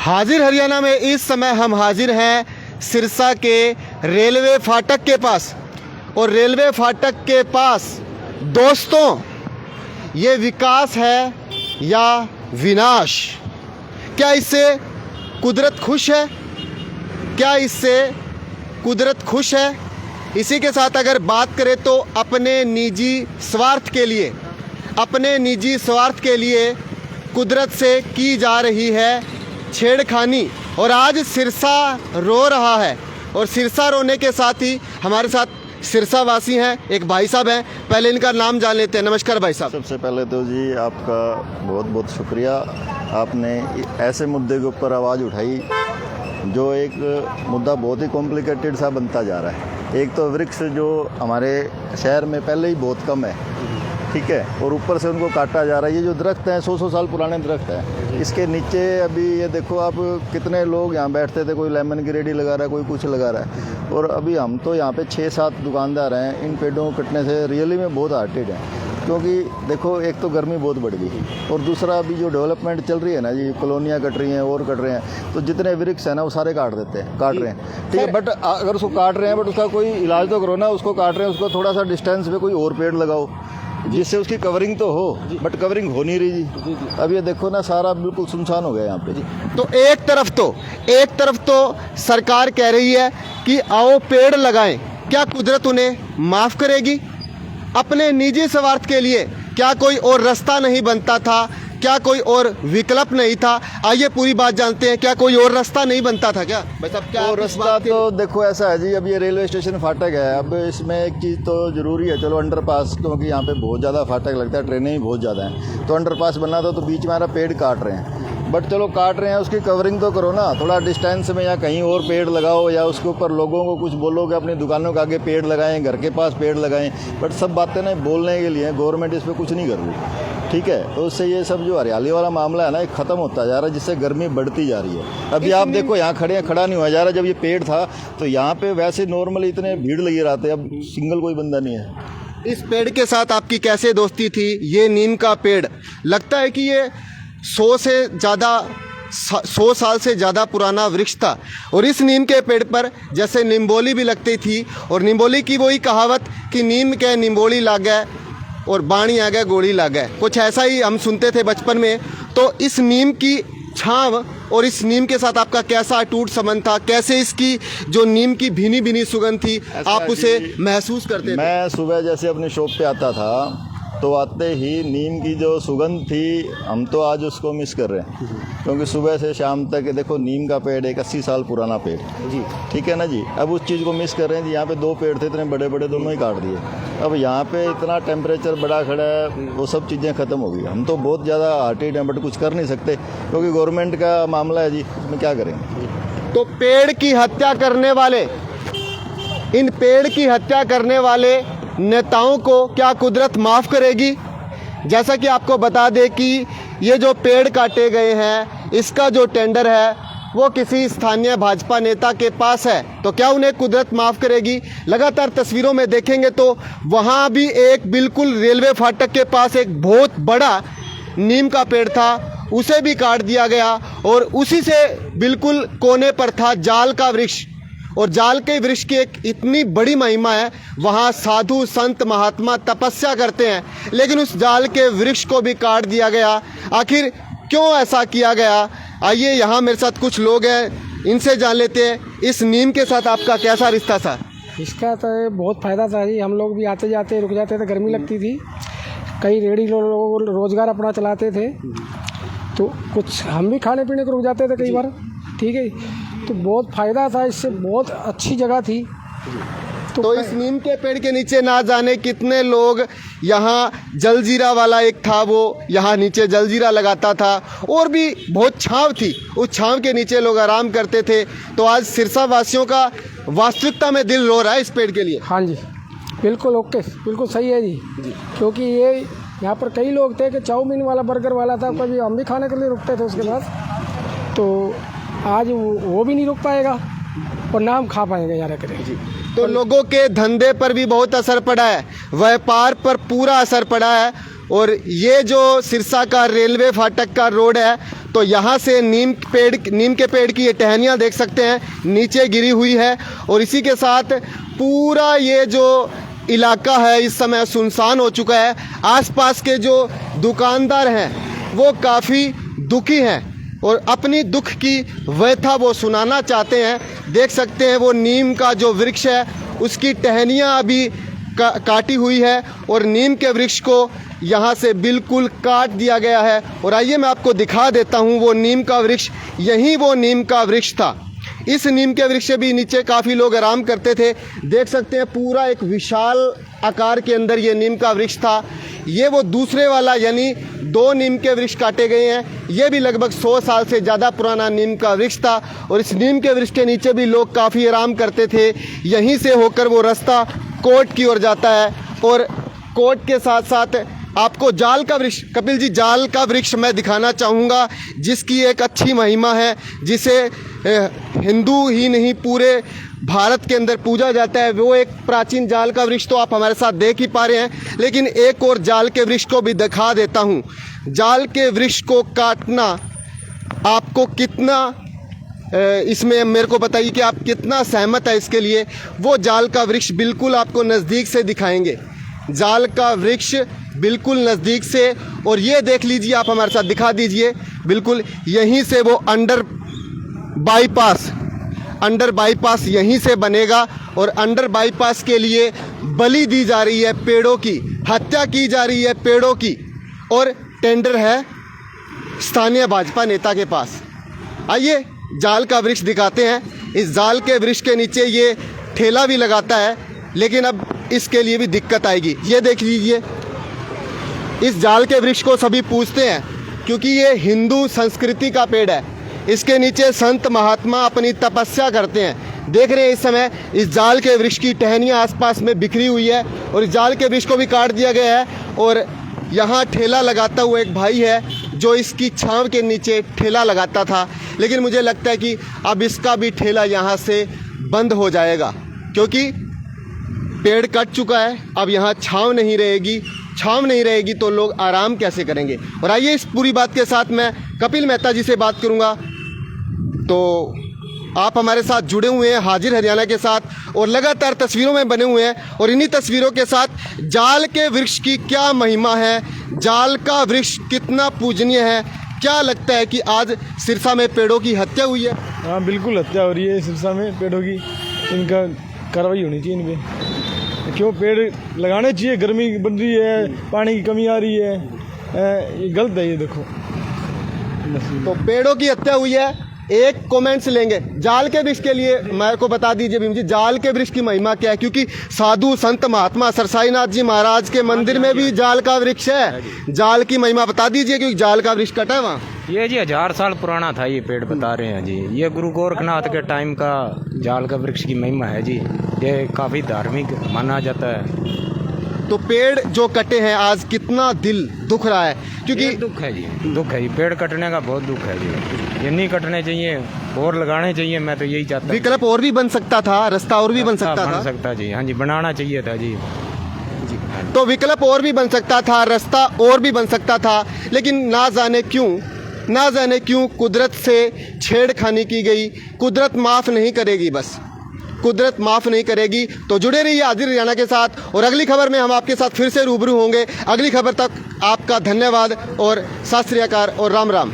हाजिर हरियाणा में इस समय हम हाजिर हैं सिरसा के रेलवे फाटक के पास। और रेलवे फाटक के पास दोस्तों, ये विकास है या विनाश? क्या इससे कुदरत खुश है? क्या इससे कुदरत खुश है? इसी के साथ अगर बात करें तो अपने निजी स्वार्थ के लिए कुदरत से की जा रही है छेड़खानी। और आज सिरसा रो रहा है। और सिरसा रोने के साथ ही हमारे साथ सिरसा वासी हैं, एक भाई साहब हैं। पहले इनका नाम जान लेते हैं। नमस्कार भाई साहब। सबसे पहले तो जी आपका बहुत बहुत शुक्रिया, आपने ऐसे मुद्दे के ऊपर आवाज़ उठाई जो एक मुद्दा बहुत ही कॉम्प्लिकेटेड सा बनता जा रहा है। एक तो वृक्ष जो हमारे शहर में पहले ही बहुत कम है, ठीक है, और ऊपर से उनको काटा जा रहा है। ये जो दरख्त हैं 100 साल पुराने दरख्त हैं, इसके नीचे अभी ये देखो आप कितने लोग यहाँ बैठते थे, कोई लेमन की रेडी लगा रहा है, कोई कुछ लगा रहा है। और अभी हम तो यहाँ पे 6-7 दुकानदार हैं, इन पेड़ों को कटने से रियली में बहुत हार्टेड हैं। क्योंकि देखो एक तो गर्मी बहुत बढ़ गई और दूसरा अभी जो डेवलपमेंट चल रही है ना जी, कॉलोनियाँ कट रही हैं और कट रहे हैं, तो जितने वृक्ष हैं ना वो सारे काट रहे हैं, ठीक है। बट अगर उसको काट रहे हैं बट उसका कोई इलाज तो करो ना। उसको काट रहे हैं, उसको थोड़ा सा डिस्टेंस पे कोई और पेड़ लगाओ जिससे उसकी कवरिंग तो हो, बट कवरिंग हो नहीं रही जी। अब ये देखो ना सारा बिल्कुल सुनसान हो गया यहाँ पे जी। तो एक तरफ तो सरकार कह रही है कि आओ पेड़ लगाएं। क्या कुदरत उन्हें माफ़ करेगी? अपने निजी स्वार्थ के लिए क्या कोई और रास्ता नहीं बनता था? क्या कोई और विकल्प नहीं था? आइए पूरी बात जानते हैं। क्या कोई और रास्ता नहीं बनता था क्या भाई साहब? क्या और रास्ता तो देखो ऐसा है जी, अब ये रेलवे स्टेशन फाटक है। अब इसमें एक चीज़ तो ज़रूरी है, चलो अंडरपास, क्योंकि यहाँ पे बहुत ज़्यादा फाटक लगता है, ट्रेनें भी बहुत ज़्यादा हैं, तो अंडरपास बना था तो बीच में हमारा पेड़ काट रहे हैं। बट चलो काट रहे हैं, उसकी कवरिंग तो करो ना, थोड़ा डिस्टेंस में या कहीं और पेड़ लगाओ, या उसके ऊपर लोगों को कुछ बोलो कि अपनी दुकानों के आगे पेड़ लगाएं, घर के पास पेड़ लगाएं। बट सब बातें ना बोलने के लिए, गवर्नमेंट इस पर कुछ नहीं कर रही, ठीक है। तो उससे ये सब जो हरियाली वाला मामला है ना, ये ख़त्म होता जा रहा है, जिससे गर्मी बढ़ती जा रही है। अभी आप देखो यहाँ खड़े हैं, खड़ा नहीं हुआ जा रहा। जब ये पेड़ था तो यहाँ पे वैसे नॉर्मली इतने भीड़ लगी रहते, अब सिंगल कोई बंदा नहीं है। इस पेड़ के साथ आपकी कैसे दोस्ती थी? ये नीम का पेड़ लगता है कि ये 100 साल से ज़्यादा पुराना वृक्ष था। और इस नीम के पेड़ पर जैसे निम्बोली भी लगती थी, और निम्बोली की वही कहावत कि नीम के निम्बोली लागे और बाणी आ गए गोली लाग गए, कुछ ऐसा ही हम सुनते थे बचपन में। तो इस नीम की छांव और इस नीम के साथ आपका कैसा अटूट संबंध था? कैसे इसकी जो नीम की भीनी भीनी सुगंध थी आप उसे महसूस करते थे? मैं सुबह जैसे अपनी शॉप पे आता था तो आते ही नीम की जो सुगंध थी, हम तो आज उसको मिस कर रहे हैं। क्योंकि सुबह से शाम तक देखो नीम का पेड़ एक 80 साल पुराना पेड़ जी, ठीक है ना जी। अब उस चीज़ को मिस कर रहे हैं जी। यहाँ पे 2 पेड़ थे इतने बड़े बड़े, दोनों ही काट दिए। अब यहाँ पे इतना टेम्परेचर बढ़ा खड़ा है, वो सब चीज़ें ख़त्म हो गई। हम तो बहुत ज़्यादा हार्टेड हैं बट कुछ कर नहीं सकते, क्योंकि गवर्नमेंट का मामला है जी, इसमें क्या करेंगे। तो पेड़ की हत्या करने वाले, इन पेड़ की हत्या करने वाले नेताओं को क्या कुदरत माफ़ करेगी? जैसा कि आपको बता दें कि ये जो पेड़ काटे गए हैं, इसका जो टेंडर है वो किसी स्थानीय भाजपा नेता के पास है, तो क्या उन्हें कुदरत माफ़ करेगी? लगातार तस्वीरों में देखेंगे तो वहाँ भी एक बिल्कुल रेलवे फाटक के पास एक बहुत बड़ा नीम का पेड़ था, उसे भी काट दिया गया। और उसी से बिल्कुल कोने पर था जाल का वृक्ष। और जाल के वृक्ष की एक इतनी बड़ी महिमा है, वहाँ साधु संत महात्मा तपस्या करते हैं, लेकिन उस जाल के वृक्ष को भी काट दिया गया। आखिर क्यों ऐसा किया गया? आइए यहाँ मेरे साथ कुछ लोग हैं, इनसे जान लेते हैं इस नीम के साथ आपका कैसा रिश्ता था? इसका तो बहुत फ़ायदा था जी। हम लोग भी आते जाते रुक जाते थे, गर्मी लगती थी। कई रेडी लोग रोज़गार अपना चलाते थे, तो कुछ हम भी खाने पीने को रुक जाते थे कई बार, ठीक है। तो बहुत फ़ायदा था इससे, बहुत अच्छी जगह थी। तो इस नीम के पेड़ के नीचे ना जाने कितने लोग, यहाँ जलजीरा वाला एक था, वो यहाँ नीचे जलजीरा लगाता था, और भी बहुत छाँव थी, उस छाँव के नीचे लोग आराम करते थे। तो आज सिरसा वासियों का वास्तविकता में दिल रो रहा है इस पेड़ के लिए। हाँ जी, बिल्कुल ओके, बिल्कुल सही है जी। क्योंकि ये यहाँ पर कई लोग थे कि चाउमीन वाला, बर्गर वाला था, कभी हम भी खाने के लिए रुकते थे उसके पास। तो आज वो भी नहीं रुक पाएगा और ना हम खा पाएंगे यार करें। तो लोगों के धंधे पर भी बहुत असर पड़ा है, व्यापार पर पूरा असर पड़ा है। और ये जो सिरसा का रेलवे फाटक का रोड है, तो यहाँ से नीम के पेड़ की ये टहनियाँ देख सकते हैं नीचे गिरी हुई है। और इसी के साथ पूरा ये जो इलाका है इस समय सुनसान हो चुका है। आसपास के जो दुकानदार हैं वो काफ़ी दुखी हैं और अपनी दुख की व्यथा वो सुनाना चाहते हैं। देख सकते हैं वो नीम का जो वृक्ष है उसकी टहनियाँ अभी काटी हुई है और नीम के वृक्ष को यहाँ से बिल्कुल काट दिया गया है। और आइए मैं आपको दिखा देता हूँ वो नीम का वृक्ष, यही वो नीम का वृक्ष था। इस नीम के वृक्ष से भी नीचे काफ़ी लोग आराम करते थे। देख सकते हैं पूरा एक विशाल आकार के अंदर ये नीम का वृक्ष था। ये वो दूसरे वाला यानी 2 नीम के वृक्ष काटे गए हैं। ये भी लगभग 100 साल से ज़्यादा पुराना नीम का वृक्ष था और इस नीम के वृक्ष के नीचे भी लोग काफ़ी आराम करते थे। यहीं से होकर वो रास्ता कोर्ट की ओर जाता है और कोर्ट के साथ साथ आपको जाल का वृक्ष, कपिल जी जाल का वृक्ष मैं दिखाना चाहूँगा जिसकी एक अच्छी महिमा है, जिसे हिंदू ही नहीं पूरे भारत के अंदर पूजा जाता है। वो एक प्राचीन जाल का वृक्ष तो आप हमारे साथ देख ही पा रहे हैं, लेकिन एक और जाल के वृक्ष को भी दिखा देता हूँ। जाल के वृक्ष को काटना आपको कितना इसमें मेरे को बताइए कि आप कितना सहमत है इसके लिए। वो जाल का वृक्ष बिल्कुल आपको नज़दीक से दिखाएंगे, जाल का वृक्ष बिल्कुल नज़दीक से। और ये देख लीजिए, आप हमारे साथ दिखा दीजिए, बिल्कुल यहीं से वो अंडर बाईपास यहीं से बनेगा और अंडर बाईपास के लिए बलि दी जा रही है पेड़ों की, हत्या की जा रही है पेड़ों की। और टेंडर है स्थानीय भाजपा नेता के पास। आइए जाल का वृक्ष दिखाते हैं। इस जाल के वृक्ष के नीचे ये ठेला भी लगाता है, लेकिन अब इसके लिए भी दिक्कत आएगी। ये देख लीजिए, इस जाल के वृक्ष को सभी पूजते हैं क्योंकि ये हिंदू संस्कृति का पेड़ है। इसके नीचे संत महात्मा अपनी तपस्या करते हैं। देख रहे हैं इस समय इस जाल के वृक्ष की टहनियाँ आसपास में बिखरी हुई है और इस जाल के वृक्ष को भी काट दिया गया है। और यहाँ ठेला लगाता हुआ एक भाई है जो इसकी छांव के नीचे ठेला लगाता था, लेकिन मुझे लगता है कि अब इसका भी ठेला यहाँ से बंद हो जाएगा क्योंकि पेड़ कट चुका है। अब यहाँ छांव नहीं रहेगी तो लोग आराम कैसे करेंगे। और आइए इस पूरी बात के साथ मैं कपिल मेहता जी से बात करूँगा। तो आप हमारे साथ जुड़े हुए हैं हाजिर हरियाणा के साथ और लगातार तस्वीरों में बने हुए हैं और इन्हीं तस्वीरों के साथ जाल के वृक्ष की क्या महिमा है, जाल का वृक्ष कितना पूजनीय है। क्या लगता है कि आज सिरसा में पेड़ों की हत्या हुई है? हाँ बिल्कुल हत्या हो रही है सिरसा में पेड़ों की। इनका कार्रवाई होनी चाहिए इन पर। क्यों पेड़ लगाने चाहिए, गर्मी बढ़ रही है, पानी की कमी आ रही है, ये गलत है। ये देखो तो पेड़ों की हत्या हुई है। एक कमेंट्स लेंगे जाल के वृक्ष के लिए। मेरे को बता दीजिए भीम जी, जाल के वृक्ष की महिमा क्या है? क्योंकि साधु संत महात्मा सरसाईनाथ जी महाराज के मंदिर में भी जाल का वृक्ष है। जाल की महिमा बता दीजिए क्योंकि जाल का वृक्ष कटा है वहाँ। ये जी 1000 साल पुराना था ये पेड़, बता रहे हैं जी। ये गुरु गोरखनाथ के टाइम का जाल का वृक्ष की महिमा है जी। ये काफ़ी धार्मिक माना जाता है। तो पेड़ जो कटे हैं आज कितना दिल दुख रहा है क्योंकि दुख है जी। पेड़ कटने का बहुत दुख है जी। ये नहीं कटने चाहिए और लगाने चाहिए। मैं तो यही चाहता हूँ। विकल्प और भी बन सकता था, रास्ता और भी बन सकता जी। हाँ जी, बनाना चाहिए था जी। तो विकल्प और भी बन सकता था, रास्ता और भी बन सकता था, लेकिन ना जाने क्यों कुदरत से छेड़खानी की गई। कुदरत माफ़ नहीं करेगी, बस कुदरत माफ़ नहीं करेगी। तो जुड़े रहिए हाजिर हरियाणा के साथ और अगली खबर में हम आपके साथ फिर से रूबरू होंगे। अगली खबर तक आपका धन्यवाद और सत श्री अकाल और राम राम।